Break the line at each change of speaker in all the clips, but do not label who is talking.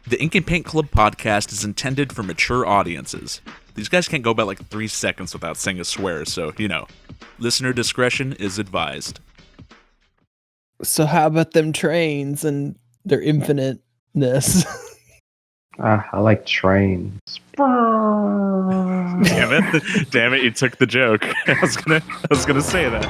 The Ink and Paint Club podcast is intended for mature audiences. These guys can't go about like 3 seconds without saying a swear, so, listener discretion is advised.
So how about them trains and their infiniteness?
I like trains.
Damn it, you took the joke. I was gonna say that.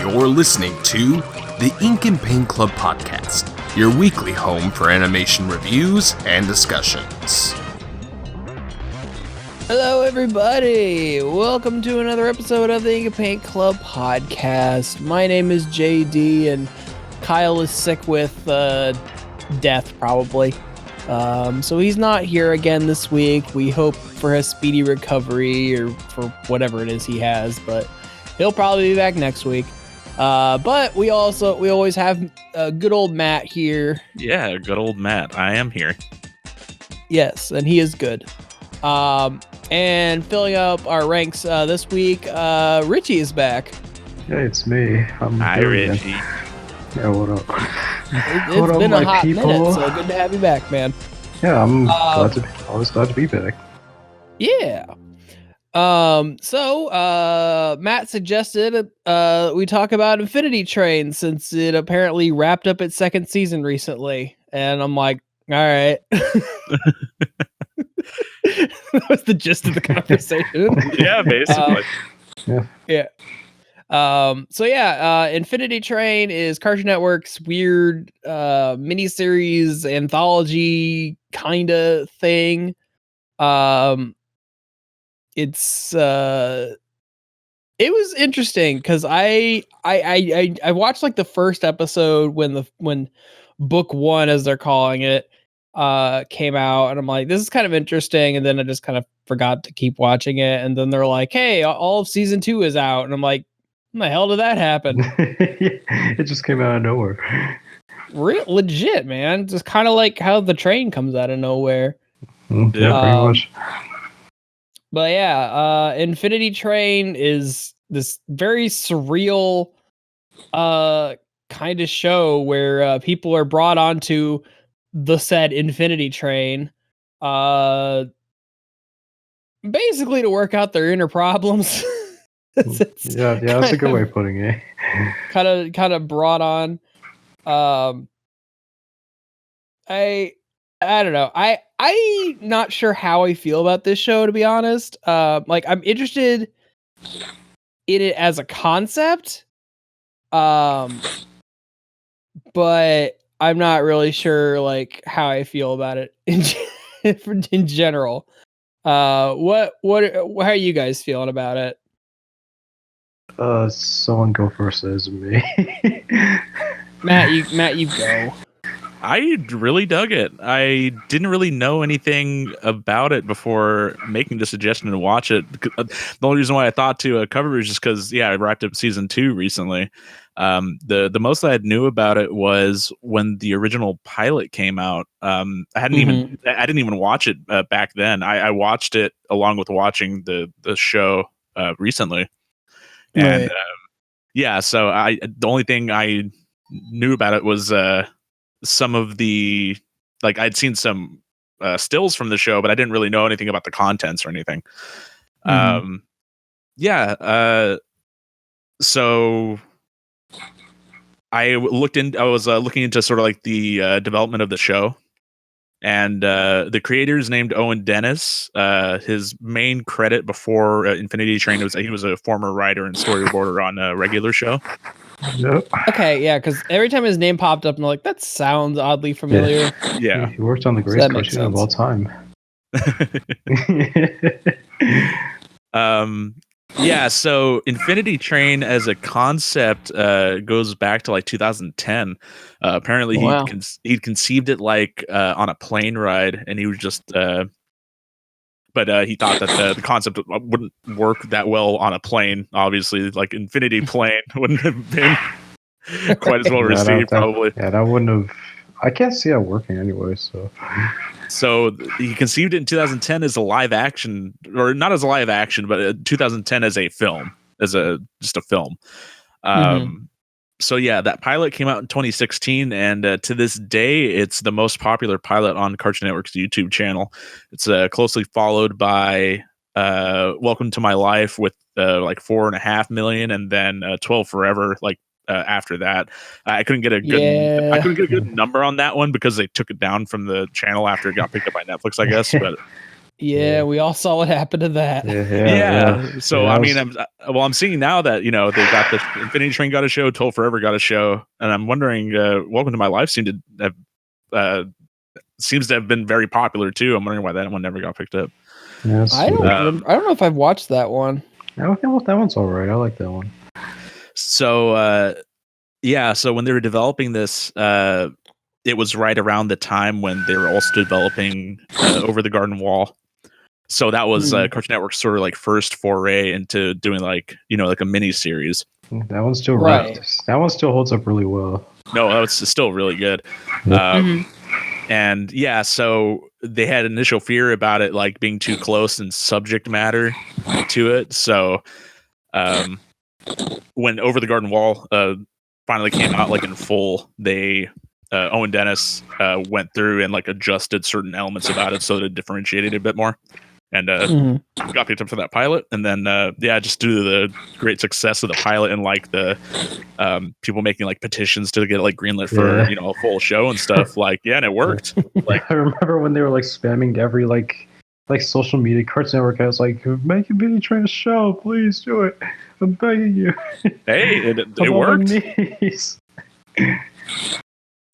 You're listening to the Ink and Paint Club podcast, your weekly home for animation reviews and discussions.
Hello, everybody. Welcome to another episode of the Ink and Paint Club podcast. My name is JD, and Kyle is sick with death, probably. So he's not here again this week. We hope for his speedy recovery or for whatever it is he has, but he'll probably be back next week. But we always have good old Matt here.
Yeah, good old Matt. I am here.
Yes, and he is good. And filling up our ranks this week, Richie is back.
Hey, it's me.
Hi, Richie.
Yeah, what up?
It's been a hot minute, so good to have you back, man.
Yeah, I'm always glad to be back.
Yeah. So Matt suggested we talk about Infinity Train since it apparently wrapped up its second season recently, and I'm like, all right. That was the gist of the conversation.
Yeah, basically.
Infinity Train is Cartoon Network's weird miniseries anthology kind of thing. It was interesting because I watched like the first episode when book 1, as they're calling it, came out, and I'm like, this is kind of interesting, and then I just kind of forgot to keep watching it, and then they're like, hey, all of season 2 is out, and I'm like, when the hell did that happen?
It just came out of nowhere.
Legit, man. Just kind of like how the train comes out of nowhere.
Yeah, pretty much.
But yeah, Infinity Train is this very surreal kind of show where people are brought onto the said Infinity Train basically to work out their inner problems.
Yeah, that's a good way of putting it.
Kind of brought on. I don't know. I'm not sure how I feel about this show, to be honest. Like, I'm interested in it as a concept, but I'm not really sure like how I feel about it in general. How are you guys feeling about it?
Someone go first, as me.
Matt, you go.
I really dug it. I didn't really know anything about it before making the suggestion to watch it. The only reason why I thought to cover it is just because, I wrapped up season 2 recently. The most I knew about it was when the original pilot came out. I didn't even watch it back then. I watched it along with watching the show recently, and so the only thing I knew about it was some of the, like, I'd seen some stills from the show, but I didn't really know anything about the contents or anything. So I was looking into sort of like the development of the show, and the creators named Owen Dennis. His main credit before Infinity Train was he was a former writer and storyboarder on a regular show.
Yep.
Okay, yeah, because every time his name popped up, I'm like, that sounds oddly familiar.
Yeah.
He worked on the greatest cartoon of all time.
So Infinity Train as a concept goes back to like 2010. Apparently he'd conceived it like on a plane ride, and he was just but he thought that the concept wouldn't work that well on a plane. Obviously, like Infinity Plane wouldn't have been quite as well received, probably.
Yeah, that wouldn't have. I can't see it working anyway.
So he conceived it in 2010 as a live action, or not as a live action, but 2010 as a film, just a film. So yeah, that pilot came out in 2016, and to this day, it's the most popular pilot on Cartoon Network's YouTube channel. It's closely followed by Welcome to My Life with like 4.5 million, and then 12 Forever. Like after that, I couldn't get a good number on that one because they took it down from the channel after it got picked up by Netflix, I guess. But
Yeah, we all saw what happened to that.
So I mean, I'm seeing now that they got the Infinity Train got a show, 12 Forever got a show, and I'm wondering, Welcome to My Life seems to have been very popular too. I'm wondering why that one never got picked up.
Yeah,
I don't know if I've watched that one.
Okay, well, that one's all right. I like that one.
So so when they were developing this, it was right around the time when they were also developing Over the Garden Wall. So that was Cartoon Network's sort of like first foray into doing like a mini series.
That one still that one still holds up really well.
No, that's still really good. And yeah, so they had initial fear about it like being too close in subject matter to it. So when Over the Garden Wall finally came out like in full, they Owen Dennis went through and like adjusted certain elements about it so that it differentiated a bit more. And got picked up for that pilot, and then just due to the great success of the pilot and like the people making like petitions to get like greenlit for a full show and stuff, and it worked. Like
I remember when they were like spamming every like social media. Cartoon Network has like, make a Infinity Train a show, please do it. I'm begging you.
Hey, it worked.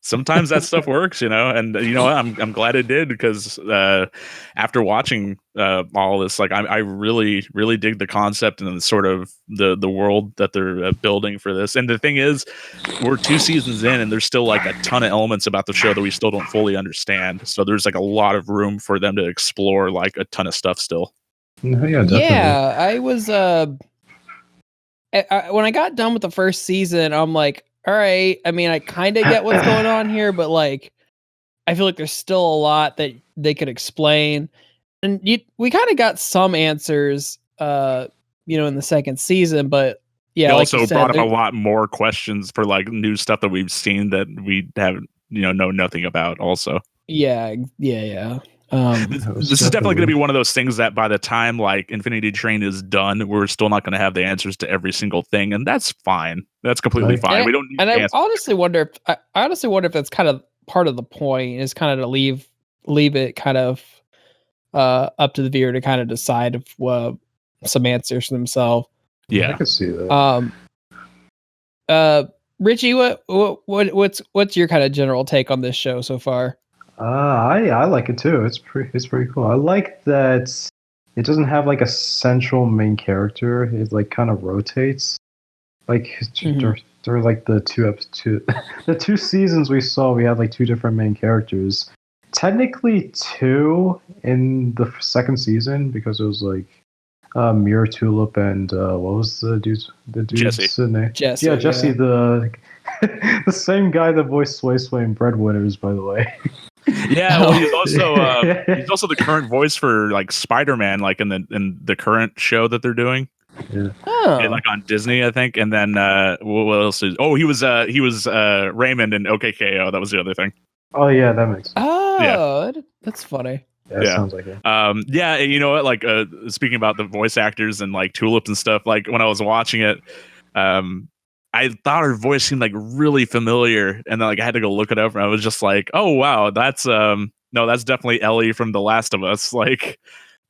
Sometimes that stuff works, and I'm glad it did because after watching all this, like I really really dig the concept and sort of the world that they're building for this. And the thing is, we're 2 seasons in, and there's still like a ton of elements about the show that we still don't fully understand. So there's like a lot of room for them to explore like a ton of stuff still.
Yeah, definitely.
Yeah, I was when I got done with the first season, I'm like, all right, I mean, I kind of get what's going on here, but like, I feel like there's still a lot that they could explain. And we kind of got some answers, in the second season, but yeah,
it
like
also brought up a lot more questions for like new stuff that we've seen that we have, know nothing about also.
Yeah.
This is definitely going to be one of those things that by the time like Infinity Train is done, we're still not going to have the answers to every single thing, and that's fine. That's completely fine. We don't need
I honestly wonder if that's kind of part of the point, is kind of to leave it kind of up to the viewer to kind of decide some answers for themselves.
Yeah, I can see that.
Richie, what's your kind of general take on this show so far?
I like it too. It's pretty cool. I like that it doesn't have like a central main character. It like kind of rotates. Like during like the 2 seasons we saw, we had like 2 different main characters. Technically 2 in the second season, because it was like Mirror Tulip and what was the dude's name?
Jesse.
Yeah, Jesse, the same guy that voiced Sway Sway in Breadwinners, by the way.
Yeah, well, he's also the current voice for like Spider-Man, like in the current show that they're doing.
Yeah.
And, like on Disney, I think. And then what else is? Oh, he was Raymond in OKKO. That was the other thing.
Oh yeah, that makes sense.
Oh, yeah. That's funny.
Yeah, sounds like it.
Yeah, and you know what? Like, speaking about the voice actors and like Tulip and stuff. Like when I was watching it, I thought her voice seemed like really familiar, and then like I had to go look it up, and I was just like, oh wow, that's that's definitely Ellie from The Last of Us. Like,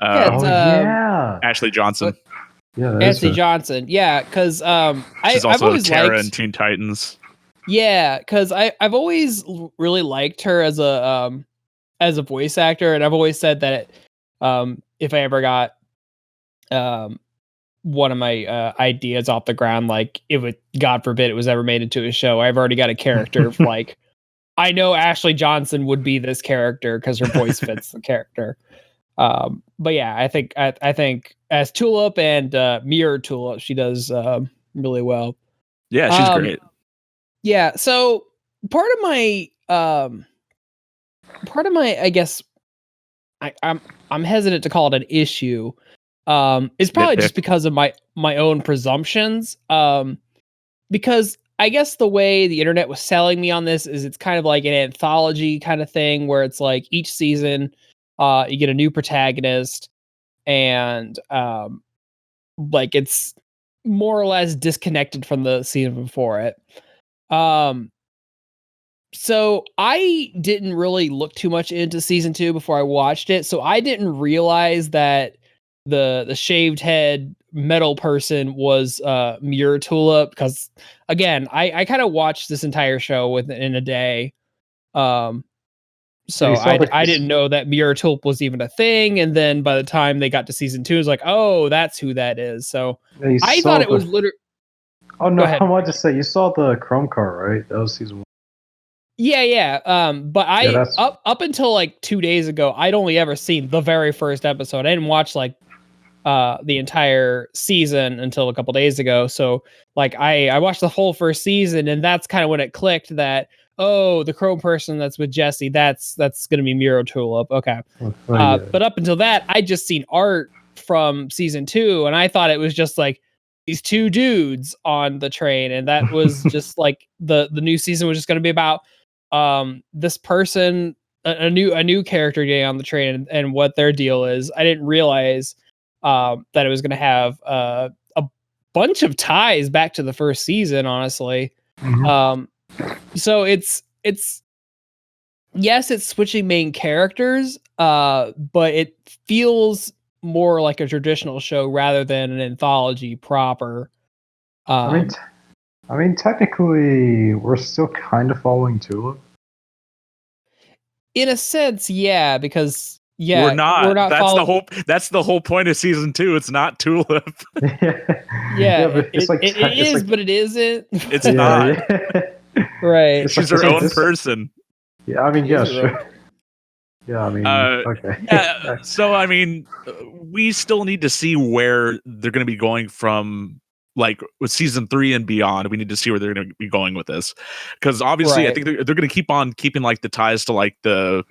Ashley Johnson.
Ashley Johnson. Yeah, because
she's
I've
also
always
Tara
liked
in Teen Titans.
Yeah, because I've always really liked her as a voice actor, and I've always said that if I ever got one of my ideas off the ground, like it would, God forbid, it was ever made into a show, I've already got a character of like, I know Ashley Johnson would be this character because her voice fits the character. But yeah, I think as Tulip and Mirror Tulip, she does really well.
Yeah, she's great.
Yeah, so part of my I guess I'm hesitant to call it an issue. It's probably just because of my own presumptions. Because I guess the way the internet was selling me on this is it's kind of like an anthology kind of thing where it's like each season you get a new protagonist and like it's more or less disconnected from the season before it. Um so I didn't really look too much into season 2 before I watched it. So I didn't realize that the shaved head metal person was Muir Tulip because again, I kind of watched this entire show within a day. Um
Yeah, you
so
saw
I didn't know that Muir Tulip was even a thing, and then by the time they got to season 2, it was like, oh, that's who that is. So
yeah, you
I
saw
thought it was
the.
literally.
Oh
Go
no,
ahead.
I wanted to say you saw the Chrome car, right? That was season 1.
Yeah. But
Yeah,
I
that's
up until like 2 days ago, I'd only ever seen the very first episode. I didn't watch like the entire season until a couple days ago. So like I watched the whole first season, and that's kind of when it clicked that, oh, the Chrome person that's with Jesse, that's gonna be Miro Tulip. Okay.
yeah.
But up until that, I just seen art from season 2, and I thought it was just like these two dudes on the train, and that was just like the new season was just going to be about this person, a new character getting on the train, and what their deal is. I didn't realize that it was going to have a bunch of ties back to the first season, honestly.
Mhm.
So it's yes, it's switching main characters, but it feels more like a traditional show rather than an anthology proper.
I mean, technically, we're still kind of following Tulip.
In a sense, yeah, because
We're not.
following.
That's the whole point of season 2. It's not Tulip.
Yeah,
but it's like
it is,
like,
but it isn't.
It's not.
Right.
It's
She's
like-
her
it's
own
like-
person.
Yeah, I mean,
She
yeah,
is her
sure. Yeah, I mean, okay.
Yeah, so I mean, we still need to see where they're going to be going from, like with season 3 and beyond. We need to see where they're going to be going with this, because obviously, I
Right.
think they're going to keep on keeping like the ties to like the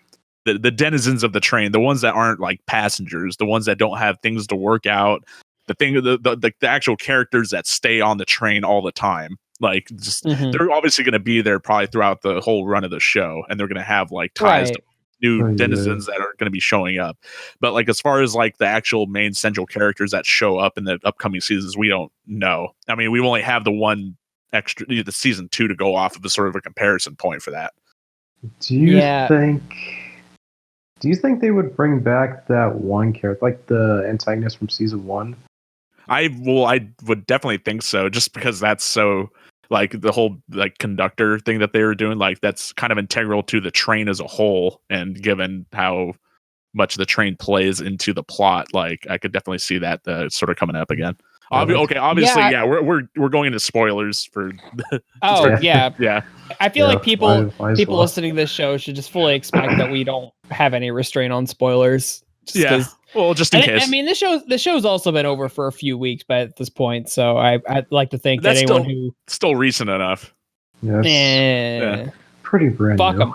denizens of the train, the ones that aren't like passengers, the ones that don't have things to work out, the actual characters that stay on the train all the time. Like, just
Mhm.
they're obviously going to be there probably throughout the whole run of the show, and they're going to have like ties to
Right.
new
Oh, yeah.
denizens that are going to be showing up. But like as far as like the actual main central characters that show up in the upcoming seasons, we don't know. I mean, we only have the one extra, the season 2 to go off of, a sort of a comparison point for that.
Do you
Yeah.
think they would bring back that one character, like the antagonist from season 1?
I would definitely think so, just because that's so like the whole like conductor thing that they were doing, like that's kind of integral to the train as a whole, and given how much the train plays into the plot, like I could definitely see that sort of coming up again. Obviously,
Yeah.
yeah, we're going into spoilers for.
Oh
Yeah.
yeah. I feel like people
might as
people
well.
listening to this show should just fully expect that we don't have any restraint on spoilers. Just
Yeah,
'cause-
well, just in case.
I mean, the show's also been over for a few weeks, but at this point, so I'd like to think that
That's
anyone
still- who still recent enough.
Yeah, it's pretty brand
fuck
new.
them.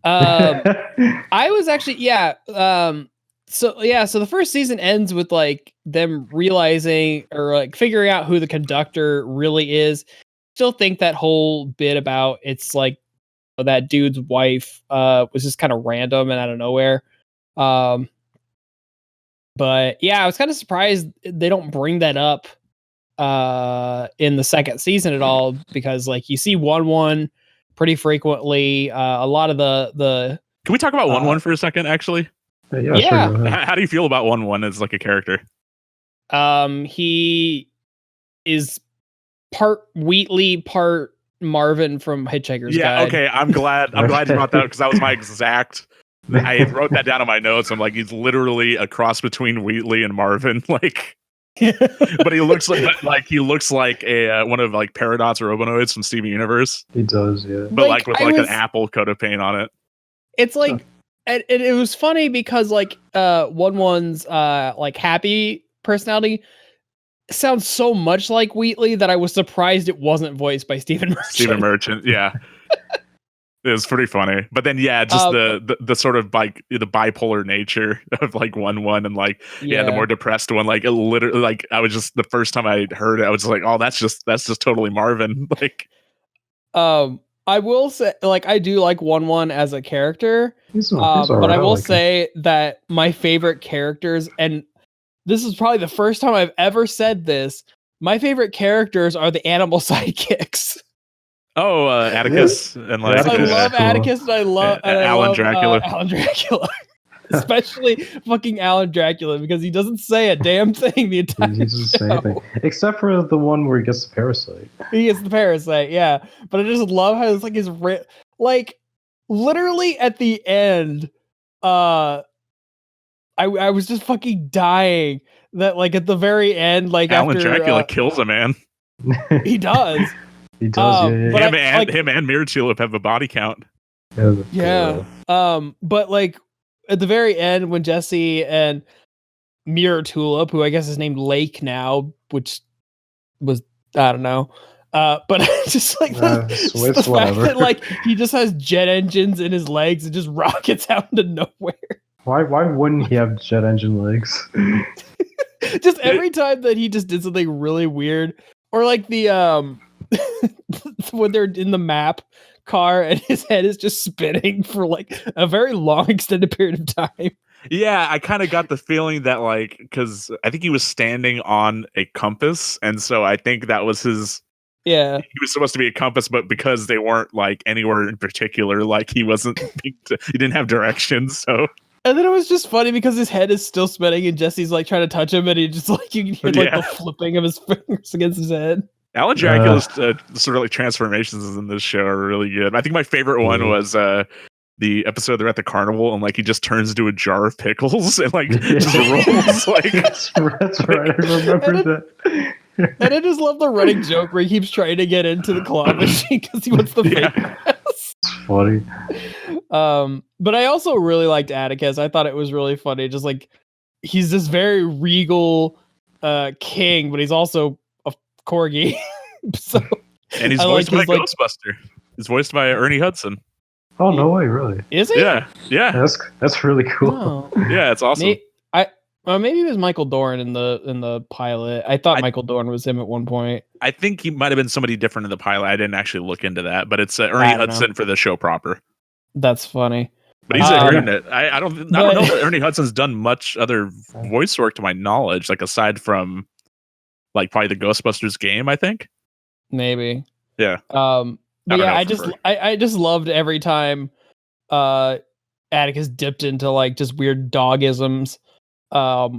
I was actually So the first season ends with like them realizing or like figuring out who the conductor really is. Still think that whole bit about it's like that dude's wife was just kind of random and out of nowhere. But yeah, I was kind of surprised they don't bring that up in the second season at all, because like you see 1-1 pretty frequently. A lot of the
Can we talk about 1-1 for a second? Actually,
yeah,
Yeah.
Sure, go ahead.
how do you feel about 1-1 as like a character?
he is part Wheatley, part Marvin from Hitchhiker's Guide.
Okay, I'm glad you brought that, because that was my exact. I wrote that down in my notes. I'm like, he's literally a cross between Wheatley and Marvin, like. But he looks like a one of like Paradox or Robonoids from Steven Universe,
He does, yeah.
but
Like,
with
I
like
was-
an apple coat of paint on it.
It's like, and it was funny because like 1-1's like happy personality sounds so much like Wheatley that I was surprised it wasn't voiced by Stephen Merchant.
Steven Merchant, yeah. It was pretty funny, but then just the sort of like the bipolar nature of like 1-1 and like the more depressed one, like it literally, like I was just, the first time I heard it, I was like, oh, that's just totally Marvin. Like,
I will say, like, I do like 1-1 as a character.
He's
But
alright.
I will
like him.
say that my favorite characters, and this is probably the first time I've ever said this, my favorite characters are the animal sidekicks.
Oh, Atticus and like
Atticus
I
is
love
cool.
Atticus and I love
Alan Dracula.
Alan Dracula. Especially fucking Alan Dracula, because he doesn't say a damn thing the entire
He doesn't say
show.
anything except for the one where he gets the parasite.
He gets the parasite, yeah. But I just love how it's like like literally at the end, I was just fucking dying that like at the very end, like
Alan
after
Dracula kills a man.
he does.
He does.
But
Him and Mirror Tulip have a body count.
Yeah. But like at the very end when Jesse and Mirror Tulip, who I guess is named Lake now, which was I don't know. But just like the fact that like he just has jet engines in his legs and just rockets out into nowhere.
Why wouldn't he have jet engine legs?
Just every time that he just did something really weird, or like the when they're in the map car and his head is just spinning for like a very long extended period of time.
Yeah, I kind of got the feeling that like because I think he was standing on a compass, and so I think that was his.
Yeah,
he was supposed to be a compass, but because they weren't like anywhere in particular, like he wasn't, he didn't have directions. So,
and then it was just funny because his head is still spinning, and Jesse's like trying to touch him, and he just like you can hear like the flipping of his fingers against his head.
Alan Dracula's sort of like transformations in this show are really good. I think my favorite one was the episode they're at the carnival and like he just turns into a jar of pickles and like just rolls like
that's right. I remember that.
And I just love the running joke where he keeps trying to get into the claw machine because he wants the fake press.
It's funny.
But I also really liked Atticus. I thought it was really funny. Just like he's this very regal king, but he's also a corgi. So
and he's voiced by Ghostbuster. He's voiced by Ernie Hudson.
Oh no way! Really?
Is he?
Yeah.
That's really cool.
Oh.
Yeah, it's awesome.
Maybe it was Michael Dorn in the pilot. I thought Michael Dorn was him at one point.
I think he might have been somebody different in the pilot. I didn't actually look into that, but it's Ernie Hudson for the show proper.
That's funny.
But he's great in it. I don't know that Ernie Hudson's done much other voice work to my knowledge, like aside from like probably the Ghostbusters game. I think
maybe.
Yeah.
But yeah, I just loved every time Atticus dipped into like just weird dogisms. As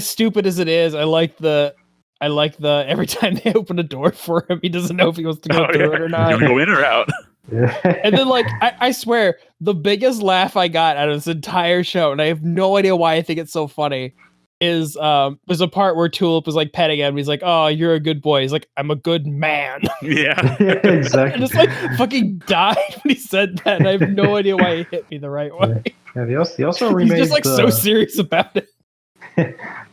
stupid as it is, I like the every time they open a door for him, he doesn't know if he wants to go through it or not.
Go in or out.
And then like I swear the biggest laugh I got out of this entire show, and I have no idea why I think it's so funny, is there's a part where Tulip is like petting him. He's like, "Oh, you're a good boy." He's like, "I'm a good man."
Yeah,
exactly.
And it's like fucking died when he said that. And I have no idea why he hit me the right way.
Yeah, he also remade.
He's just like so serious about it.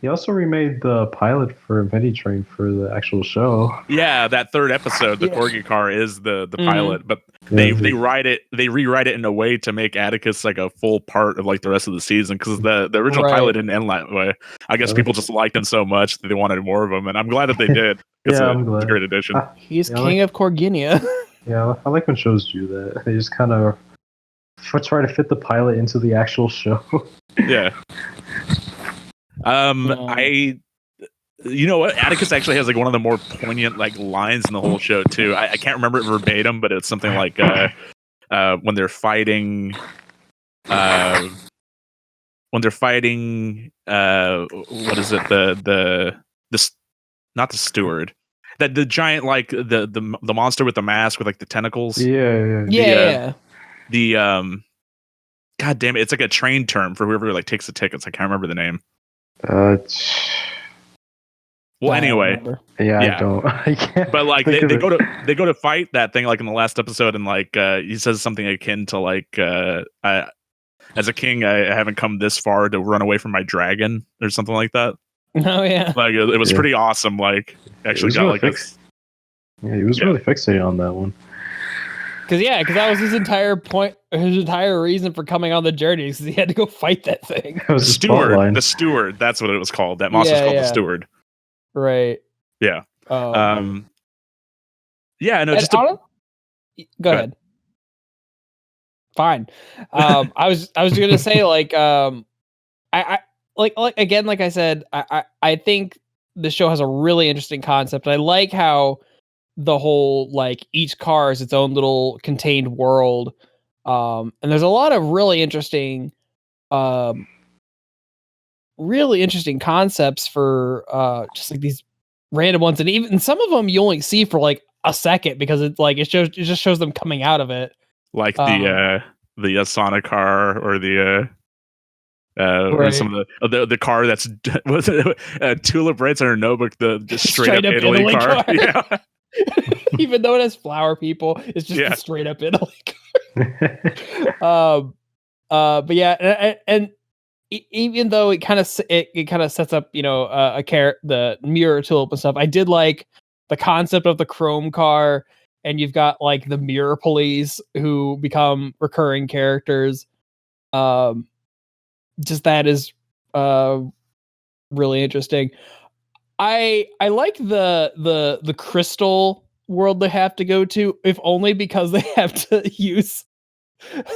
He also remade the pilot for Mini Train for the actual show.
Yeah, that third episode, the Corgi car is the pilot, but they rewrite it in a way to make Atticus like a full part of like the rest of the season because the original pilot didn't end that way. I guess people just liked him so much that they wanted more of him, and I'm glad that they did.
I'm glad.
It's a great addition.
He's king of Corginia.
Yeah, I like when shows do that. They just kind of try to fit the pilot into the actual show.
Yeah. You know what? Atticus actually has like one of the more poignant like lines in the whole show too. I can't remember it verbatim, but it's something like when they're fighting what is it? The not the steward. That the giant like the monster with the mask with like the tentacles.
Yeah.
God damn it! It's like a train term for whoever like takes the tickets. I can't remember the name. Well, anyway,
I don't. I can't.
But like they go to fight that thing like in the last episode, and like he says something akin to like as a king, I haven't come this far to run away from my dragon or something like that.
Oh yeah,
like it was pretty awesome. Like actually got
really
like this.
Yeah, he was really fixated on that one.
Because that was his entire point, his entire reason for coming on the journey, because he had to go fight that thing.
That was
the steward. That's what it was called. That monster's called the steward.
Right.
Yeah. Yeah, no,
And
just to,
go ahead. Fine. I was gonna say I like again, like I said, I think the show has a really interesting concept. I like how the whole like each car is its own little contained world. And there's a lot of um really interesting concepts for just like these random ones, and even some of them you only see for like a second because it's like it just shows them coming out of it.
like
Um,
the Asana car or the or
right.
some of the car that's was it Tulip writes in her notebook the just straight up
Straight up
Italy
Italy
car.
car.
Yeah,
Even though it has flower people, it's just
yeah.
a straight up Italy car. But yeah, and even though it kind of it kind of sets up, you know, the mirror tulip and stuff, I did like the concept of the chrome car, and you've got like the mirror police who become recurring characters. Um, just that is uh really interesting. I like the crystal world they have to go to, if only because they have to use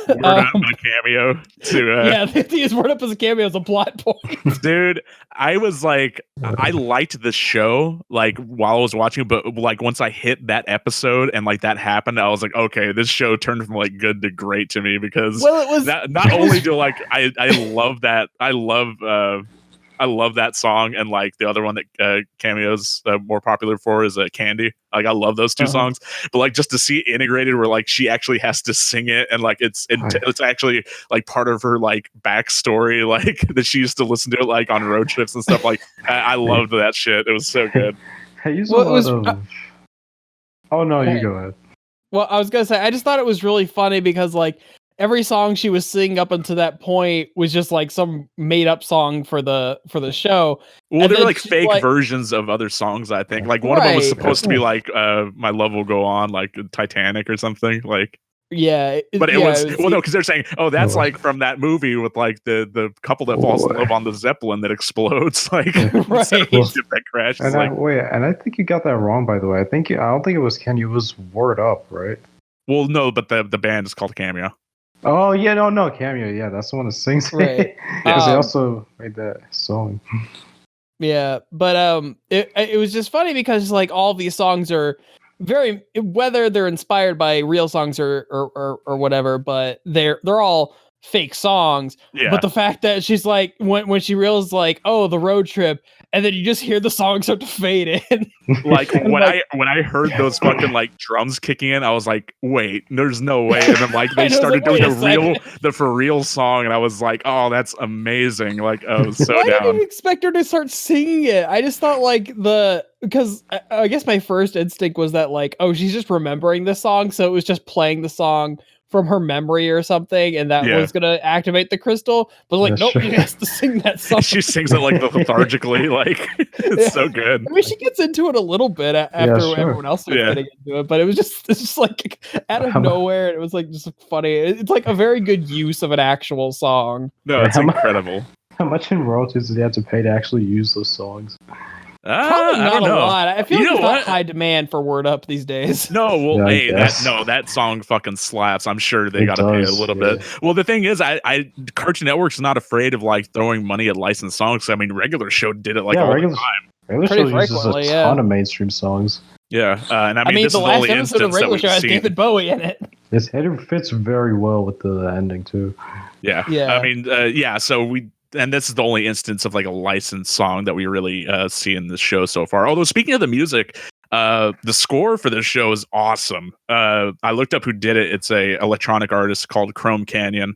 Word up
um
a cameo to
yeah, they have to use word up as a cameo as a plot point.
dude. I was like, I liked the show like while I was watching, but like once I hit that episode and like that happened, I was like, okay, this show turned from like good to great to me because
Well, it was
not only do like I love that I love that song, and like the other one that cameos more popular for is Candy. Like I love those two songs, but like just to see it integrated where like she actually has to sing it, and like it's actually like part of her like backstory, like that she used to listen to it like on road trips and stuff. Like I loved that shit. It was so good.
I use
Well,
a
it
lot
was-
of. Oh no, you go ahead.
well, I was gonna say, I just thought it was really funny because like every song she was singing up until that point was just like some made up song for the show.
Well,
And
they were
then
like
she's
fake
like-
versions of other songs. I think like one of them was
Right.
supposed to be like "My Love Will Go On," like Titanic or something. Like,
Yeah,
but it
yeah,
was well, no, because they're saying, oh, that's
Oh.
like from that movie with like the couple that falls in
Boy.
love on the Zeppelin that explodes, like
Right.
instead of the ship that crashes.
And
Like,
I think you got that wrong, by the way. I don't think it was Kenny. It was Word Up, right?
well, no, but the band is called Cameo.
Oh yeah, no, Cameo. Yeah, that's the one that sings.
Right.
Because they
Um,
also made that song.
Yeah, but it was just funny because like all these songs are very, whether they're inspired by real songs or whatever, but they're all fake songs.
Yeah.
But the fact that she's like when she realizes like, oh, the road trip, and then you just hear the song start to fade in.
Like
And,
when
like-
I heard those fucking like drums kicking in, I was like, wait, there's no way. And then like they
And I was
started
like,
doing
wait a
the for real song, and I was like, oh, that's amazing. Like I was so
Why did
down.
you expect her to start singing it? I just thought like because I guess my first instinct was that like, oh, she's just remembering the song, so it was just playing the song from her memory or something, and that
Yeah.
was gonna activate the crystal. But like,
Yeah,
nope,
sure.
she has to sing that song.
She sings it like lethargically, like it's
Yeah.
so good.
I mean, she gets into it a little bit after
sure.
everyone else starts
Yeah.
getting into it, but it's just like out of
How mu-
nowhere, and it was like just funny. It's like a very good use of an actual song.
No, it's
How mu-
incredible.
How much in royalties did they have to pay to actually use those songs?
Probably
I
not
don't
a
know.
lot. I feel
You
like
know
there's not
what?
high demand for Word Up these days.
No, well,
Yeah, I
hey,
guess.
that song fucking slaps. I'm sure they
It
got to pay a
does,
little
yeah.
bit. Well, the thing is, I Cartoon Network's not afraid of like throwing money at licensed songs. I mean, regular show did it like
yeah,
all
regular,
the time.
regular
Pretty
show uses a
frequently,
ton
yeah.
of mainstream songs.
Yeah, and I mean, this
the
is the
last
only
episode of
instance that
regular
we've
show has
seen.
David Bowie in it.
It fits very well with the ending too.
Yeah.
Yeah.
I mean, yeah. So and this is the only instance of like a licensed song that we really see in this show so far. Although speaking of the music, the score for this show is awesome. I looked up who did it. It's a electronic artist called Chrome Canyon.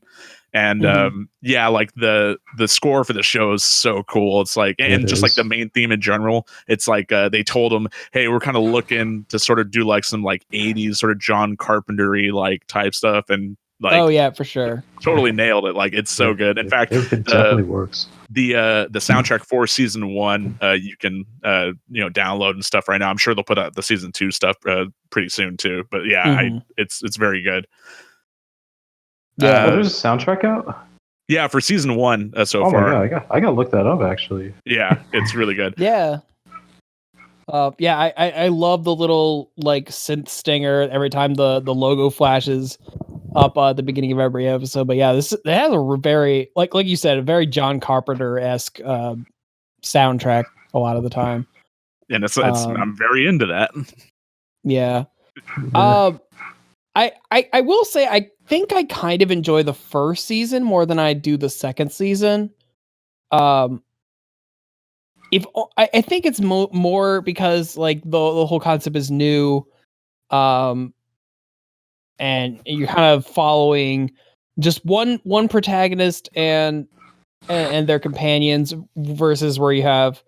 And
Mhm.
yeah, like the score for the show is so cool. It's like, and
It
just like
is.
the main theme in general, it's like they told him, hey, we're kind of looking to sort of do like some like 80s sort of John Carpentery like type stuff, and like
Oh yeah, for sure.
totally nailed it. Like it's so good. In fact,
it definitely works.
the soundtrack for season 1 you can download and stuff right now. I'm sure they'll put out the season 2 stuff pretty soon too. But yeah,
Mhm.
it's very good.
Yeah.
Oh, there's a soundtrack out.
Yeah, for season 1 so
Oh
far.
my god, I gotta look that up actually.
Yeah, it's really good.
Yeah. I love the little like synth stinger every time the logo flashes up at the beginning of every episode. But yeah, it has a very like you said, a very John Carpenter-esque soundtrack a lot of the time.
And I'm very into that.
Yeah. I will say I think I kind of enjoy the first season more than I do the second season. If I think it's more because like the whole concept is new, and you're kind of following just one protagonist and their companions versus where you have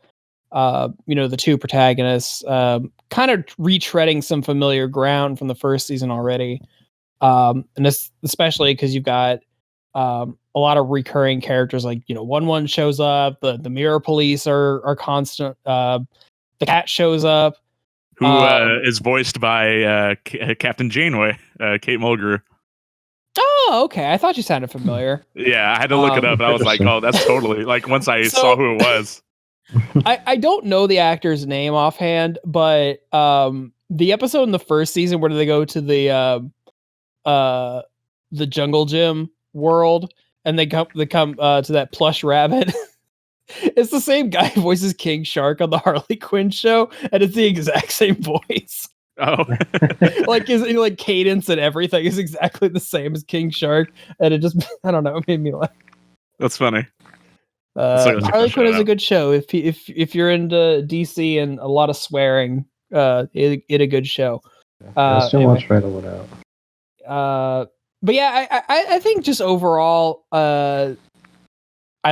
the two protagonists kind of retreading some familiar ground from the first season already. And this especially because you've got a lot of recurring characters like one shows up, the mirror police are constant, the cat shows up,
who is voiced by Captain Janeway, Kate Mulgrew.
Oh, okay. I thought you sounded familiar.
Yeah, I had to look it up, and I was like, "Oh, that's totally like." Once I saw who it was,
I don't know the actor's name offhand, but the episode in the first season where they go to the jungle gym world and they come to that plush rabbit. It's the same guy who voices King Shark on the Harley Quinn show, and it's the exact same voice.
Oh,
like like cadence and everything is exactly the same as King Shark, and it just I don't know, it made me laugh.
That's funny.
Harley Quinn is a good show if you're into DC and a lot of swearing. It a good show.
I still watch right one out.
But yeah, I think just overall, I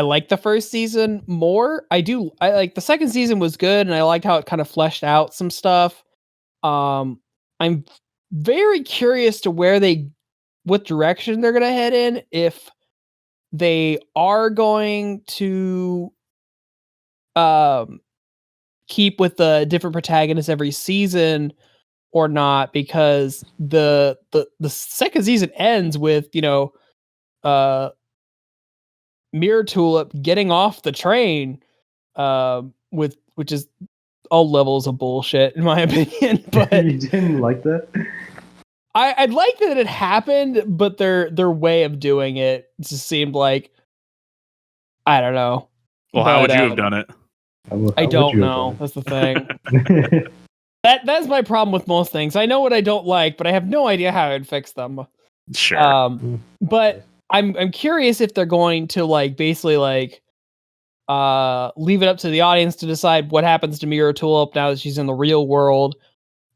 like the first season more. I like the second season was good, and I liked how it kind of fleshed out some stuff. I'm very curious to what direction they're gonna head in, if they are going to keep with the different protagonists every season or not, because the second season ends with Mirror Tulip getting off the train, which is all levels of bullshit in my opinion. But
you didn't like that?
I'd like that it happened, but their way of doing it just seemed like, I don't know.
Well, how would you have done it?
I don't know. That's the thing. That's my problem with most things. I know what I don't like, but I have no idea how I'd fix them.
Sure.
But I'm curious if they're going to basically leave it up to the audience to decide what happens to Mirror Tulip now that she's in the real world,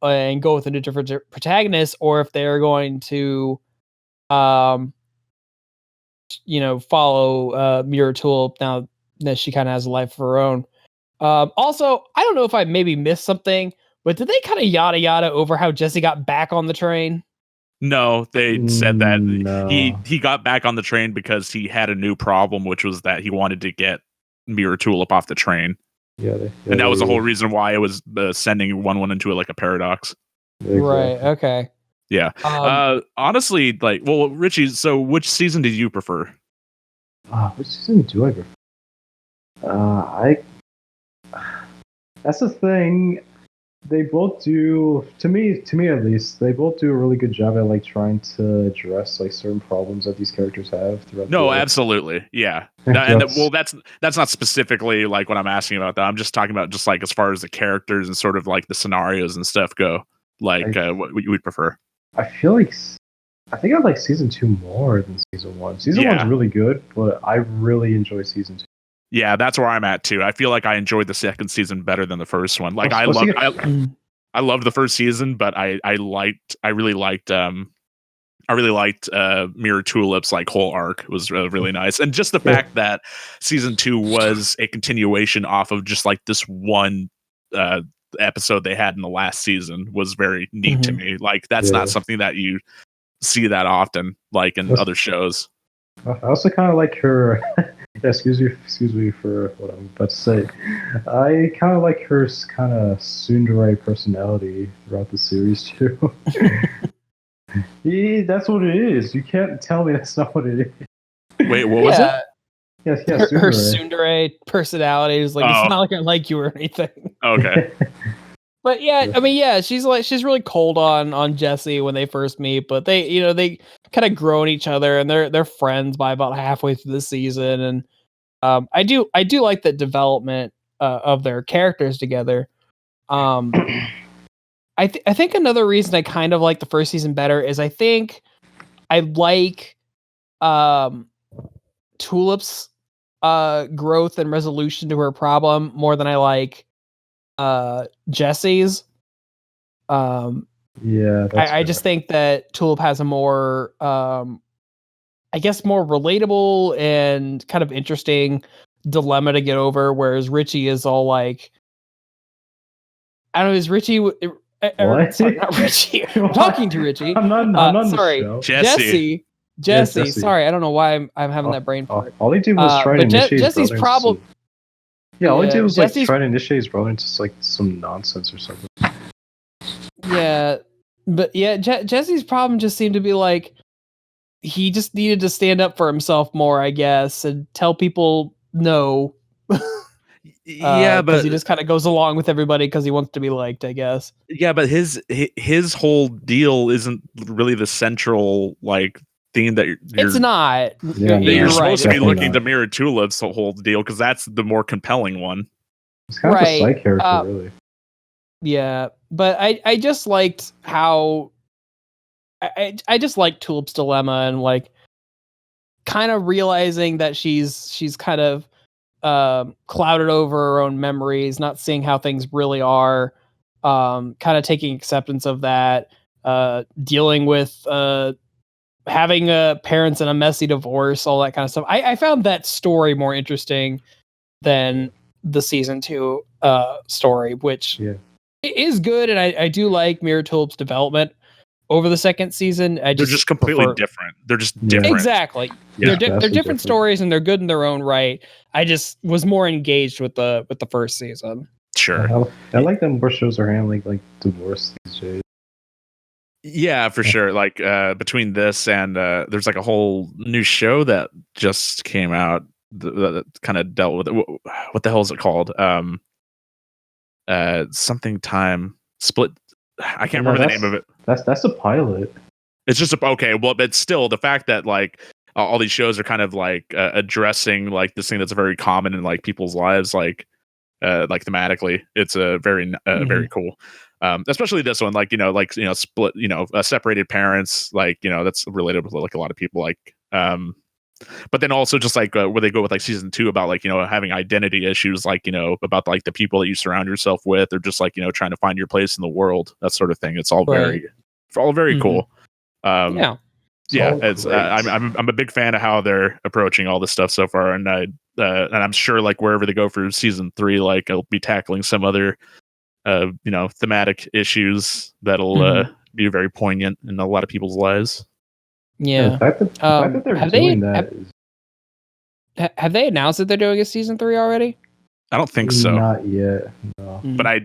and go with a different protagonist, or if they're going to follow Mirror Tulip now that she kind of has a life of her own. Also, I don't know if I maybe missed something, but did they kind of yada yada over how Jesse got back on the train?
No, they said that
No.
he got back on the train because he had a new problem, which was that he wanted to get Mirror Tulip off the train.
And
that was the whole reason why it was sending one into a paradox.
Exactly.
Right. Okay.
Yeah. Honestly, Richie, so which season did you prefer?
Which season do I prefer? That's the thing. They both do, to me at least, they both do a really good job at trying to address certain problems that these characters have throughout.
No, absolutely, yeah. That's not specifically what I'm asking about. That I'm just talking about just as far as the characters and sort of the scenarios and stuff go. What you would prefer? I
think I like season 2 more than season 1. Season 1's really good, but I really enjoy season 2.
Yeah, that's where I'm at too. I feel like I enjoyed the second season better than the first one. I loved the first season, but I really liked Mirror Tulip's whole arc. It was really nice, and just the fact that season 2 was a continuation off of just this one episode they had in the last season was very neat to me. That's not something that you see that often in other shows.
I also kind of like her. Excuse me for what I'm about to say. I kind of like her kind of tsundere personality throughout the series too. That's what it is. You can't tell me that's not what it is.
Wait, what was it?
Yes,
her tsundere personality is it's not like I like you or anything.
Okay.
But yeah, I mean, yeah, she's really cold on Jesse when they first meet, but they kind of grow in each other, and they're friends by about halfway through the season. And I do like the development of their characters together. I think another reason I kind of like the first season better is I think I like Tulip's growth and resolution to her problem more than I like Jesse's.
Yeah,
I just think that Tulip has a more I guess more relatable and kind of interesting dilemma to get over, whereas Richie is all like, I don't know, is Richie
What?
sorry, not Richie. I'm talking to Richie.
I'm not
sorry,
the show.
Jesse.
Yeah,
Jesse.
Jesse.
Sorry, I don't know why I'm having that brain fart.
All he did was try to
but
initiate
Jesse's
his
problem.
brother. Yeah, all he did was like
Jesse's-
try to initiate his brother into like some nonsense or something.
Yeah, but yeah, Jesse's problem just seemed to be like he just needed to stand up for himself more, I guess, and tell people no.
Yeah, but
he just kind of goes along with everybody because he wants to be liked, I guess.
yeah, but his whole deal isn't really the central like theme that you're.
It's not.
Yeah,
You're
You're
supposed
right.
to be
Definitely
looking
not.
to mirror Tulip's whole deal because that's the more compelling one.
It's kind of a
Right,
side character, really.
Yeah, but I just liked how I just like Tulip's dilemma and like kind of realizing that she's kind of clouded over her own memories, not seeing how things really are, kind of taking acceptance of that, dealing with having parents in a messy divorce, all that kind of stuff. I found that story more interesting than the season 2 story, which is good, and I do like Mira Tulip's development over the second season. They're
just completely different. They're just different.
Exactly.
Yeah.
They're different stories, and they're good in their own right. I just was more engaged with the first season.
Sure.
I like that more shows are handling like divorce these days.
Yeah, for sure. Like between this and there's like a whole new show that just came out that kind of dealt with it. What the hell is it called? Something time split. I can't remember the name of it.
That's a pilot.
It's just okay. Well, but still, the fact that like all these shows are kind of like addressing like this thing that's very common in like people's lives, like thematically, it's a very very cool. Especially this one, like split, separated parents, like that's related with like a lot of people, like. But then also just like where they go with like season 2 about like having identity issues, like about like the people that you surround yourself with, or just like trying to find your place in the world, that sort of thing. It's all very cool.
Yeah.
It's I'm a big fan of how they're approaching all this stuff so far, and I'm sure like wherever they go for season 3, like I'll be tackling some other thematic issues that'll be very poignant in a lot of people's lives.
Yeah.
The fact that they're doing that
have they announced that they're doing a season 3 already?
I don't think so.
Not yet. No.
But I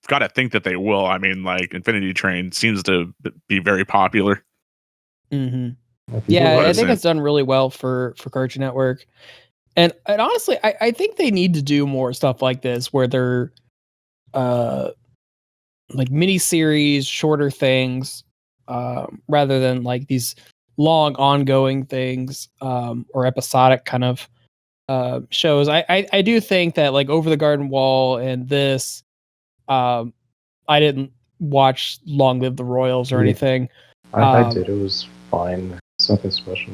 gotta think that they will. I mean, like Infinity Train seems to be very popular.
Yeah, I think it's done really well for Cartoon Network. And honestly, I think they need to do more stuff like this where they're like mini series, shorter things, rather than like these long ongoing things or episodic kind of shows. I do think that like Over the Garden Wall and this, I didn't watch Long Live the Royals or anything.
I did. It was fine. It's nothing special.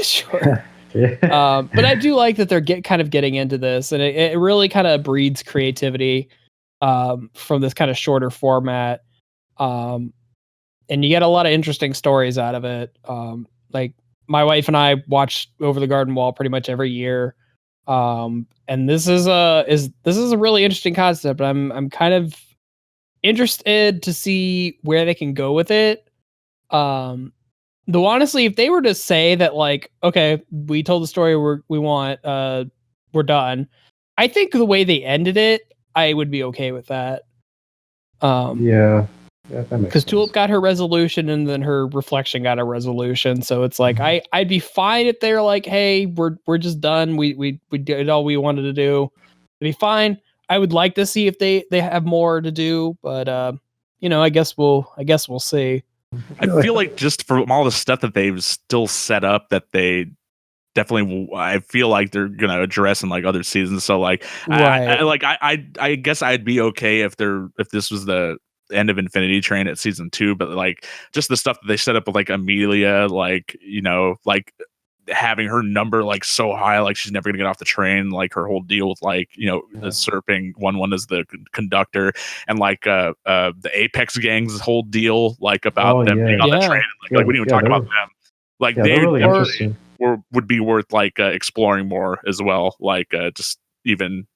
Sure.
Yeah.
But I do like that they're kind of getting into this, and it really kind of breeds creativity from this kind of shorter format. And you get a lot of interesting stories out of it. Like my wife and I watch Over the Garden Wall pretty much every year. And this is a really interesting concept. I'm kind of interested to see where they can go with it. Though honestly, if they were to say that like, okay, we told the story we want, we're done, I think the way they ended it, I would be okay with that.
Yeah, that makes
because
sense.
Tulip got her resolution and then her reflection got a resolution. So it's like I'd be fine if they're like, hey, we're just done. We did all we wanted to do. It'd be fine. I would like to see if they have more to do, but I guess we'll see.
I feel like just from all the stuff that they've still set up, that they definitely, I feel like they're gonna address in like other seasons. So like,
Right.
I guess I'd be okay if this was the end of Infinity Train at season 2, but like just the stuff that they set up with like Amelia, like like having her number like so high, like she's never gonna get off the train, like her whole deal with like usurping one as the conductor, and like the Apex gang's whole deal, like about them being on the train, like we didn't even talk about them, like they
they're really interesting.
would be worth like exploring more as well, like just even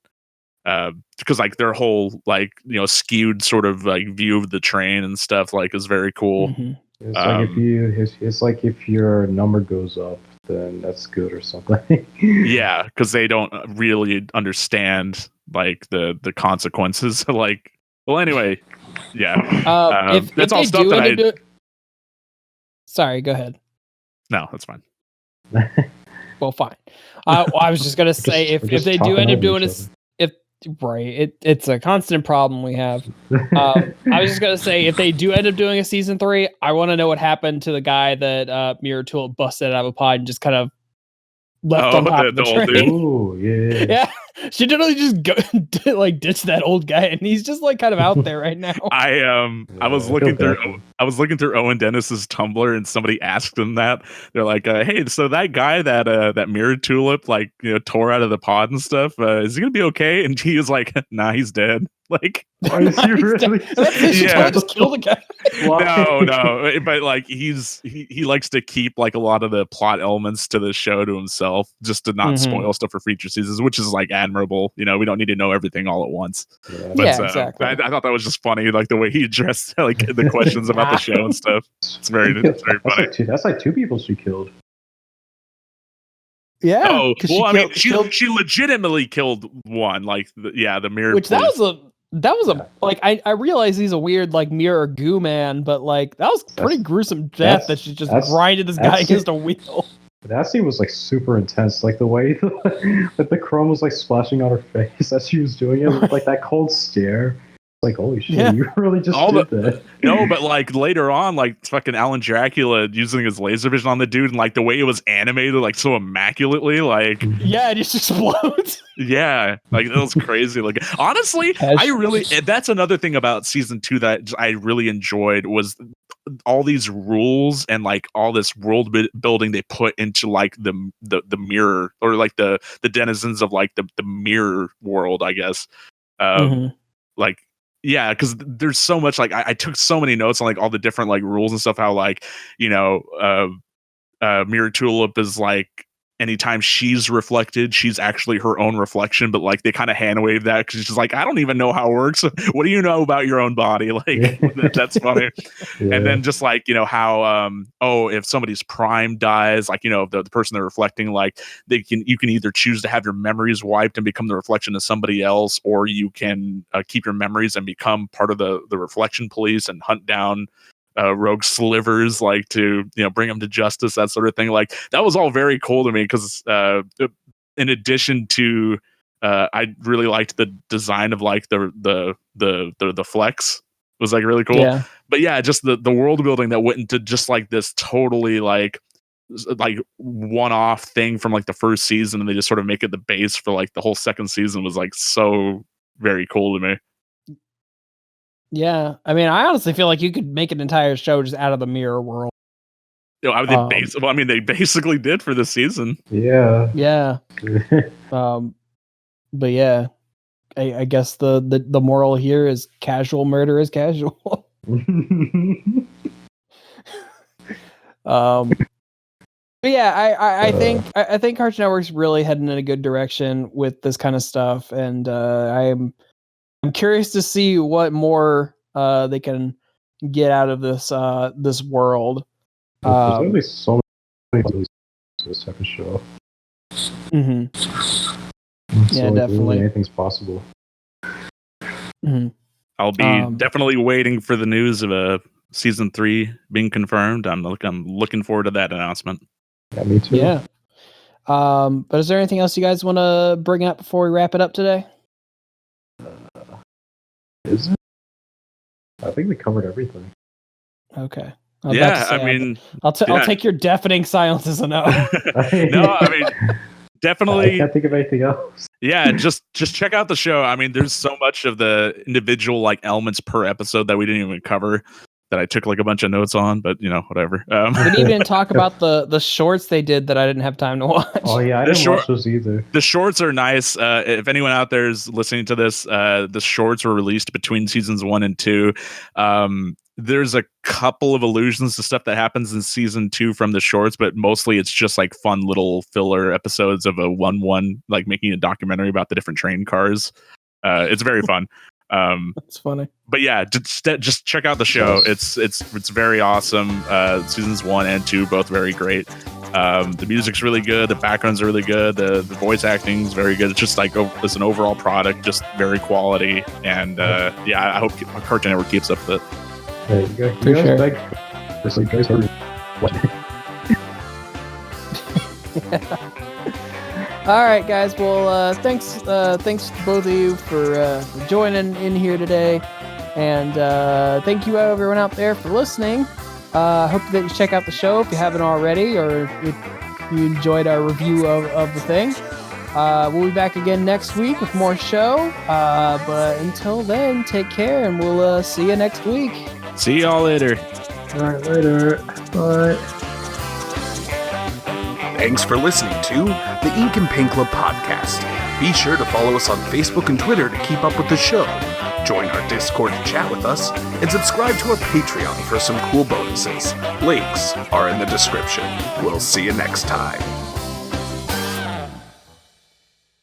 because like their whole like skewed sort of like view of the train and stuff like is very cool.
It's like if your number goes up, then that's good or something.
Yeah, because they don't really understand like the consequences. Like, well, anyway, yeah. That's all stuff that
Sorry, go ahead.
No, that's fine.
Well, fine. I was just gonna say if they do end up doing this, it's a constant problem we have. I was just gonna say if they do end up doing a season 3, I want to know what happened to the guy that Mirror Tool busted out of a pod and just kind of left on top of the train.
Oh yeah.
Yeah. She literally just ditch that old guy, and he's just like kind of out there right now.
I was looking through Owen Dennis's Tumblr, and somebody asked him that. They're like, "Hey, so that guy that Mirror Tulip like tore out of the pod and stuff, is he gonna be okay?" And he was like, "Nah, he's dead." Like,
are you really?
Yeah, just kill the guy.
No, but like he likes to keep like a lot of the plot elements to the show to himself, just to not spoil stuff for future seasons, which is like admirable. We don't need to know everything all at once.
But, exactly.
I thought that was just funny, like the way he addressed like the questions about the show and stuff. It's very funny.
That's like 2 people she killed.
Yeah.
Oh, well, she legitimately killed one. Like, the mirror.
Which that was a like I realize he's a weird like mirror goo man, but like that was pretty gruesome death that she just grinded this guy against a wheel.
That scene was like super intense, like the way that the chrome was like splashing on her face as she was doing it, with like that cold stare. Like, holy shit, you really just did that.
No, but like later on, like fucking Alan Dracula using his laser vision on the dude, and like the way it was animated, like so immaculately, like
it just explodes.
Yeah, like that was crazy. Like honestly, that's another thing about season 2 that I really enjoyed was all these rules and like all this world building they put into like the mirror, or like the denizens of like the mirror world, I guess. Like, yeah, because there's so much, like I took so many notes on like all the different like rules and stuff, how like Mirror Tulip is like anytime she's reflected, she's actually her own reflection, but like they kind of hand wave that because she's like, I don't even know how it works. What do you know about your own body? Like that's funny. And then just like how if somebody's prime dies, like the person they're reflecting, like you can either choose to have your memories wiped and become the reflection of somebody else, or you can keep your memories and become part of the reflection police and hunt down rogue slivers, like to bring them to justice, that sort of thing. Like that was all very cool to me because in addition to I really liked the design of like the flex was like really cool. But yeah, just the world building that went into just like this totally like one-off thing from like the first season, and they just sort of make it the base for like the whole second season was like so very cool to me.
Yeah, I mean, I honestly feel like you could make an entire show just out of the mirror world.
They basically did for this season.
Yeah.
Yeah. But yeah, I guess the moral here is casual murder is casual. But yeah, I think Cartoon Network's really heading in a good direction with this kind of stuff, and I'm curious to see what more they can get out of this world.
There's only so many to this type of show.
Yeah, definitely.
Anything's possible.
I'll be definitely waiting for the news of season 3 being confirmed. I'm looking forward to that announcement.
Yeah, me too.
Yeah. But is there anything else you guys want to bring up before we wrap it up today?
think we covered everything.
Okay. I'll take your deafening silence as a no.
No, I mean, definitely.
I can't think of anything else.
Yeah, just check out the show. I mean, there's so much of the individual like elements per episode that we didn't even cover that I took like a bunch of notes on, but whatever.
We didn't even talk about the shorts they did that I didn't have time to watch.
Oh yeah, I didn't watch those either.
The shorts are nice. If anyone out there is listening to this, the shorts were released between seasons 1 and 2. There's a couple of allusions to stuff that happens in season 2 from the shorts, but mostly it's just like fun little filler episodes of a 1-1, like making a documentary about the different train cars. It's very fun.
That's funny.
But yeah, just check out the show. It's very awesome. Seasons 1 and 2 both very great. The music's really good. The backgrounds are really good. The voice acting is very good. It's just like it's an overall product, just very quality. And I hope Cartoon Network keeps up with it.
There you go.
For sure.
Just like guys are watching.
All right, guys. Well, thanks to both of you for joining in here today, and thank you everyone out there for listening. Hope that you check out the show if you haven't already, or if you enjoyed our review of the thing. We'll be back again next week with more show. But until then, take care, and we'll see you next week.
See y'all later.
All right, later. Bye.
Thanks for listening to the Ink and Paint Club podcast. Be sure to follow us on Facebook and Twitter to keep up with the show. Join our Discord to chat with us, and subscribe to our Patreon for some cool bonuses. Links are in the description. We'll see you next time.